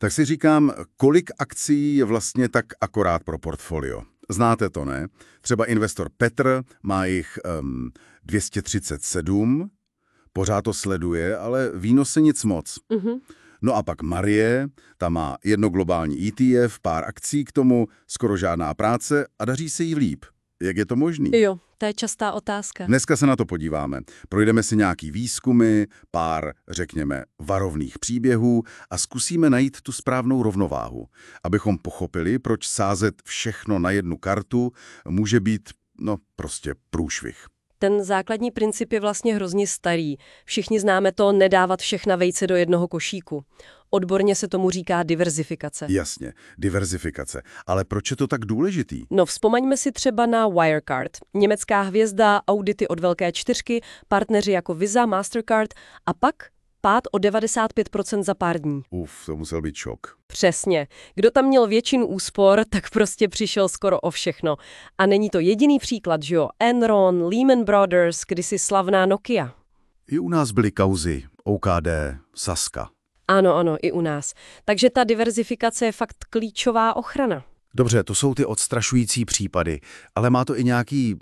Tak si říkám, kolik akcí je vlastně tak akorát pro portfolio. Znáte to, ne? Třeba investor Petr má jich 237, pořád to sleduje, ale výnosy nic moc. No a pak Marie, ta má jedno globální ETF, pár akcí k tomu, skoro žádná práce a daří se jí líp. Jak je to možný? Jo, to je častá otázka. Dneska se na to podíváme. Projdeme si nějaký výzkumy, pár, řekněme, varovných příběhů a zkusíme najít tu správnou rovnováhu, abychom pochopili, proč sázet všechno na jednu kartu může být, prostě průšvih. Ten základní princip je vlastně hrozně starý. Všichni známe to nedávat všechna vejce do jednoho košíku. Odborně se tomu říká diverzifikace. Jasně, diverzifikace. Ale proč je to tak důležitý? No, vzpomeňme si třeba na Wirecard. Německá hvězda, audity od Velké čtyřky, partneři jako Visa, Mastercard a pak pád o 95% za pár dní. To musel být šok. Přesně. Kdo tam měl většinu úspor, tak prostě přišel skoro o všechno. A není to jediný příklad, že jo? Enron, Lehman Brothers, kdysi slavná Nokia. I u nás byly kauzy OKD, Sazka. Ano, i u nás. Takže ta diverzifikace je fakt klíčová ochrana. Dobře, to jsou ty odstrašující případy, ale má to i nějaký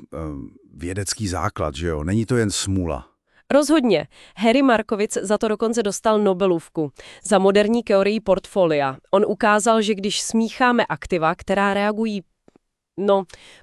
vědecký základ, že jo? Není to jen smůla. Rozhodně. Harry Markowitz za to dokonce dostal Nobelovku za moderní teorii portfolia. On ukázal, že když smícháme aktiva, která reagují,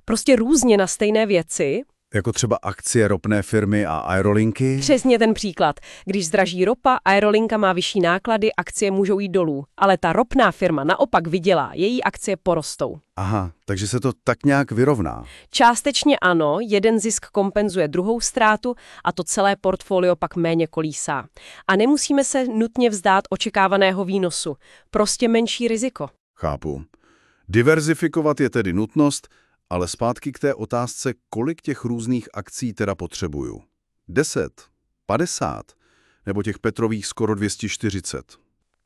prostě různě na stejné věci. Jako třeba akcie ropné firmy a aerolinky? Přesně ten příklad. Když zdraží ropa, aerolinka má vyšší náklady, akcie můžou jít dolů. Ale ta ropná firma naopak vydělá, její akcie porostou. Aha, takže se to tak nějak vyrovná. Částečně ano, jeden zisk kompenzuje druhou ztrátu a to celé portfolio pak méně kolísá. A nemusíme se nutně vzdát očekávaného výnosu. Prostě menší riziko. Chápu. Diverzifikovat je tedy nutnost, ale zpátky k té otázce, kolik těch různých akcí teda potřebuju. 10, 50, nebo těch Petrových skoro 240.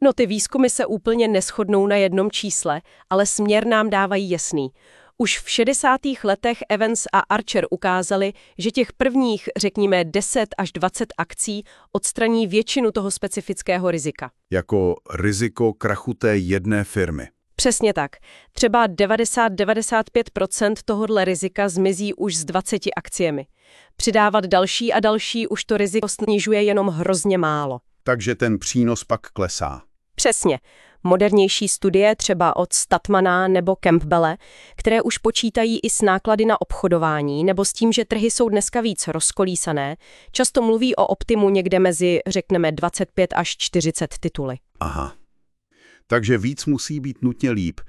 No ty výzkumy se úplně neshodnou na jednom čísle, ale směr nám dávají jasný. Už v 60. letech Evans a Archer ukázali, že těch prvních, řekněme 10 až 20 akcí odstraní většinu toho specifického rizika. Jako riziko krachu té jedné firmy. Přesně tak. Třeba 90-95% tohohle rizika zmizí už s 20 akciemi. Přidávat další a další už to riziko snižuje jenom hrozně málo. Takže ten přínos pak klesá. Přesně. Modernější studie třeba od Statmana nebo Campbelle, které už počítají i s náklady na obchodování nebo s tím, že trhy jsou dneska víc rozkolísané, často mluví o optimu někde mezi, řekneme, 25 až 40 tituly. Aha. Takže víc musí být nutně líp.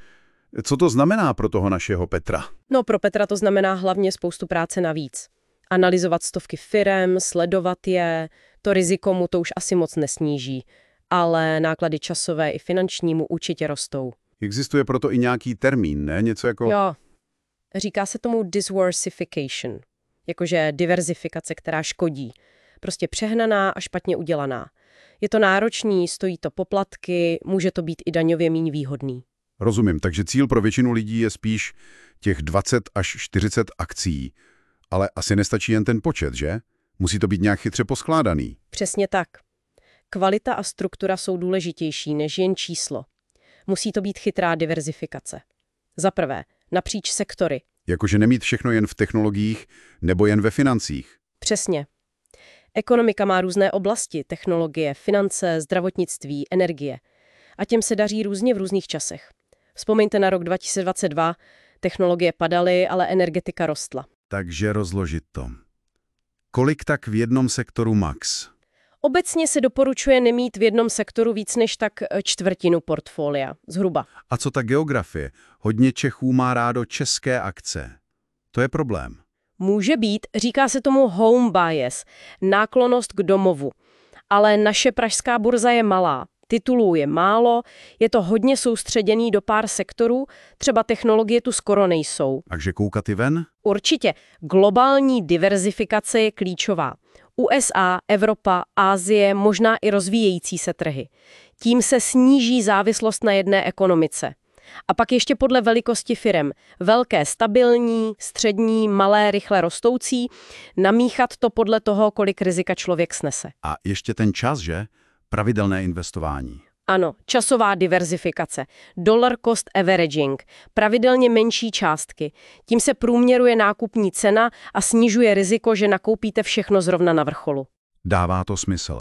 Co to znamená pro toho našeho Petra? No, pro Petra to znamená hlavně spoustu práce navíc. Analyzovat stovky firem, sledovat je, to riziko mu to už asi moc nesníží, ale náklady časové i finanční mu určitě rostou. Existuje proto i nějaký termín, ne? Něco jako... Jo, říká se tomu diversification, jakože diverzifikace, která škodí. Prostě přehnaná a špatně udělaná. Je to náročný, stojí to poplatky, může to být i daňově míň výhodný. Rozumím, takže cíl pro většinu lidí je spíš těch 20 až 40 akcí. Ale asi nestačí jen ten počet, že? Musí to být nějak chytře poskládaný. Přesně tak. Kvalita a struktura jsou důležitější než jen číslo. Musí to být chytrá diverzifikace. Za prvé, napříč sektory. Jakože nemít všechno jen v technologiích nebo jen ve financích. Přesně. Ekonomika má různé oblasti, technologie, finance, zdravotnictví, energie. A těm se daří různě v různých časech. Vzpomeňte na rok 2022, technologie padaly, ale energetika rostla. Takže rozložit to. Kolik tak v jednom sektoru max? Obecně se doporučuje nemít v jednom sektoru víc než tak čtvrtinu portfolia, zhruba. A co ta geografie? Hodně Čechů má rádo české akce. To je problém. Může být, říká se tomu home bias, náklonnost k domovu. Ale naše pražská burza je malá, titulů je málo, je to hodně soustředěný do pár sektorů, třeba technologie tu skoro nejsou. Takže koukat i ven? Určitě. Globální diverzifikace je klíčová. USA, Evropa, Asie, možná i rozvíjející se trhy. Tím se sníží závislost na jedné ekonomice. A pak ještě podle velikosti firem. Velké stabilní, střední, malé, rychle rostoucí. Namíchat to podle toho, kolik rizika člověk snese. A ještě ten čas, že? Pravidelné investování. Ano, časová diverzifikace, dollar cost averaging, pravidelně menší částky. Tím se průměruje nákupní cena a snižuje riziko, že nakoupíte všechno zrovna na vrcholu. Dává to smysl.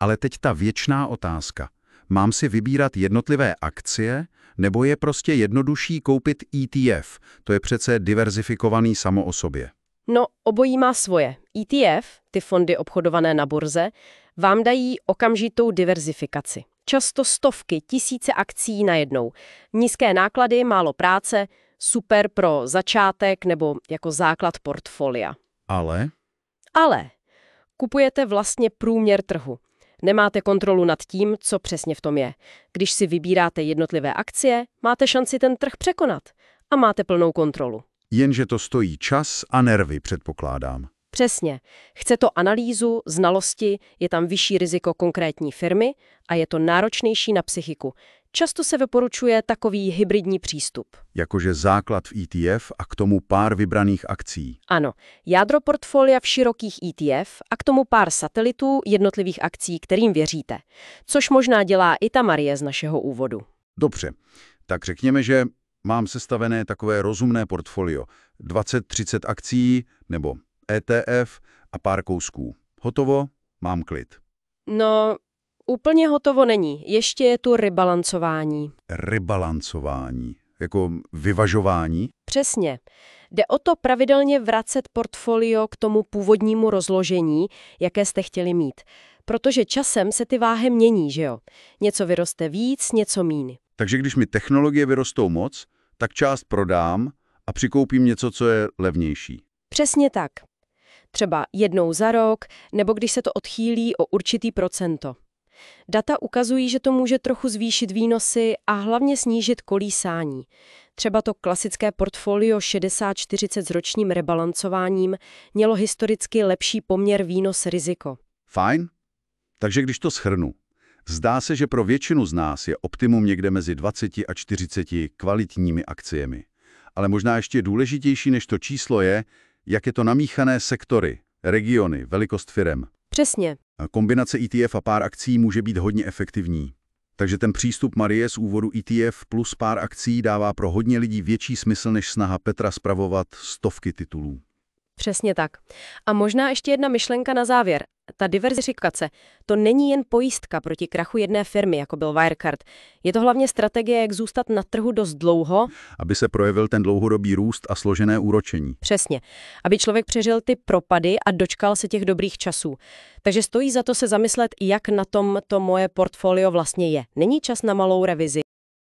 Ale teď ta věčná otázka. Mám si vybírat jednotlivé akcie, nebo je prostě jednodušší koupit ETF? To je přece diverzifikovaný samo o sobě. No, obojí má svoje. ETF, ty fondy obchodované na burze, vám dají okamžitou diverzifikaci. Často stovky, tisíce akcí najednou. Nízké náklady, málo práce, super pro začátek nebo jako základ portfolia. Ale Kupujete vlastně průměr trhu. Nemáte kontrolu nad tím, co přesně v tom je. Když si vybíráte jednotlivé akcie, máte šanci ten trh překonat a máte plnou kontrolu. jenže to stojí čas a nervy, předpokládám. Přesně. Chce to analýzu, znalosti, je tam vyšší riziko konkrétní firmy a je to náročnější na psychiku. Často se vyporučuje takový hybridní přístup. Jakože základ v ETF a k tomu pár vybraných akcí. Ano, jádro portfolia v širokých ETF a k tomu pár satelitů jednotlivých akcí, kterým věříte. Což možná dělá i ta Marie z našeho úvodu. Dobře, tak řekněme, že mám sestavené takové rozumné portfolio. 20-30 akcí nebo ETF a pár kousků. Hotovo, mám klid. No, úplně hotovo není. Ještě je tu rebalancování. Rebalancování, jako vyvažování. Přesně. Jde o to pravidelně vracet portfolio k tomu původnímu rozložení, jaké jste chtěli mít. Protože časem se ty váhy mění, že jo? Něco vyroste víc, něco míň. Takže když mi technologie vyrostou moc, tak část prodám a přikoupím něco, co je levnější. Přesně tak. Třeba jednou za rok, nebo když se to odchýlí o určitý procento. Data ukazují, že to může trochu zvýšit výnosy a hlavně snížit kolísání. Třeba to klasické portfolio 60-40 s ročním rebalancováním mělo historicky lepší poměr výnos-riziko. Fajn? Takže když to shrnu, zdá se, že pro většinu z nás je optimum někde mezi 20 a 40 kvalitními akciemi. Ale možná ještě důležitější než to číslo je, jak je to namíchané sektory, regiony, velikost firem. Přesně. Kombinace ETF a pár akcí může být hodně efektivní. Takže ten přístup Marie z úvodu ETF plus pár akcí dává pro hodně lidí větší smysl než snaha Petra spravovat stovky titulů. Přesně tak. A možná ještě jedna myšlenka na závěr. Ta diverzifikace, to není jen pojistka proti krachu jedné firmy, jako byl Wirecard. Je to hlavně strategie, jak zůstat na trhu dost dlouho. Aby se projevil ten dlouhodobý růst a složené úročení. Přesně. Aby člověk přežil ty propady a dočkal se těch dobrých časů. Takže stojí za to se zamyslet, jak na tom to moje portfolio vlastně je. Není čas na malou revizi.